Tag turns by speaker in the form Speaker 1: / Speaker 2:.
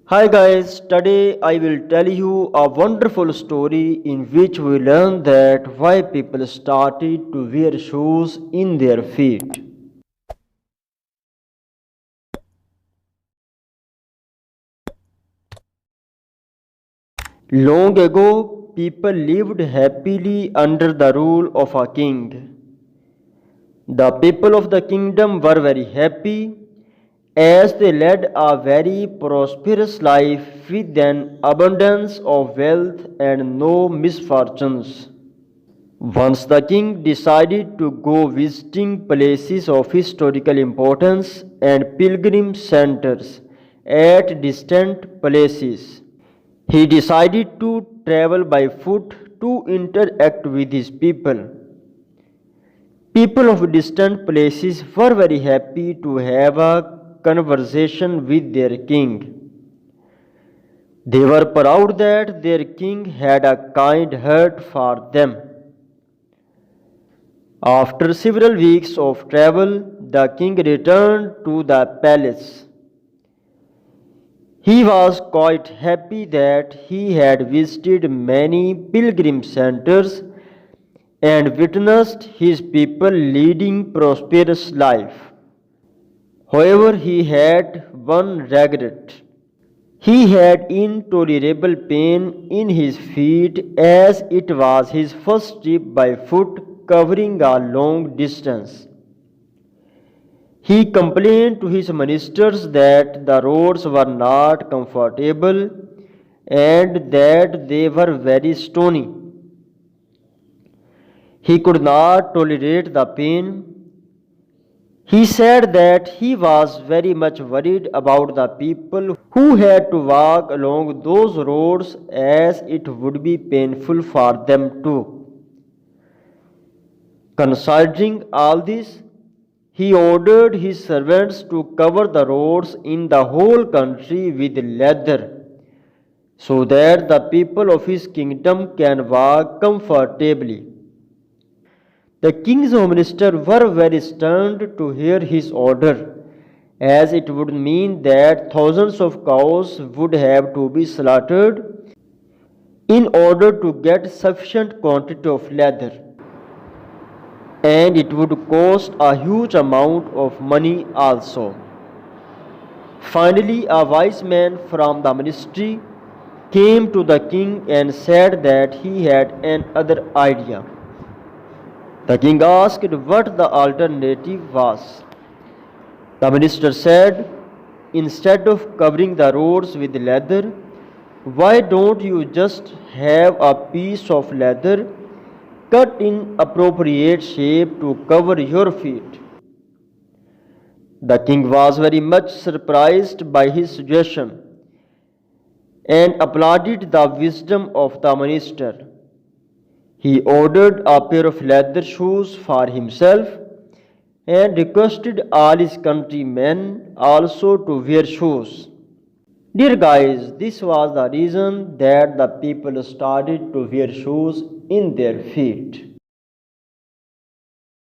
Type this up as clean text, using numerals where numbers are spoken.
Speaker 1: Hi guys, today I will tell you a wonderful story in which we learn that why people started to wear shoes in their feet. Long ago, people lived happily under the rule of a king. The people of the kingdom were very happy as they led a very prosperous life with an abundance of wealth and no misfortunes. Once the king decided to go visiting places of historical importance and pilgrim centers at distant places. He decided to travel by foot to interact with his people. People of distant places were very happy to have a conversation with their king. They were proud that their king had a kind heart for them. After several weeks of travel, the king returned to the palace. He was quite happy that he had visited many pilgrim centers and witnessed his people leading prosperous life. However, he had one regret. He had intolerable pain in his feet as it was his first trip by foot covering a long distance. He complained to his ministers that the roads were not comfortable and that they were very stony. He could not tolerate the pain. He said that he was very much worried about the people who had to walk along those roads as it would be painful for them too. Considering all this, he ordered his servants to cover the roads in the whole country with leather so that the people of his kingdom can walk comfortably. The king's ministers were very stunned to hear his order, as it would mean that thousands of cows would have to be slaughtered in order to get sufficient quantity of leather, and it would cost a huge amount of money also. Finally, a wise man from the ministry came to the king and said that he had another idea. The king asked what the alternative was. The minister said, instead of covering the roads with leather, why don't you just have a piece of leather cut in appropriate shape to cover your feet? The king was very much surprised by his suggestion and applauded the wisdom of the minister. He ordered a pair of leather shoes for himself and requested all his countrymen also to wear shoes. Dear guys, this was the reason that the people started to wear shoes in their feet.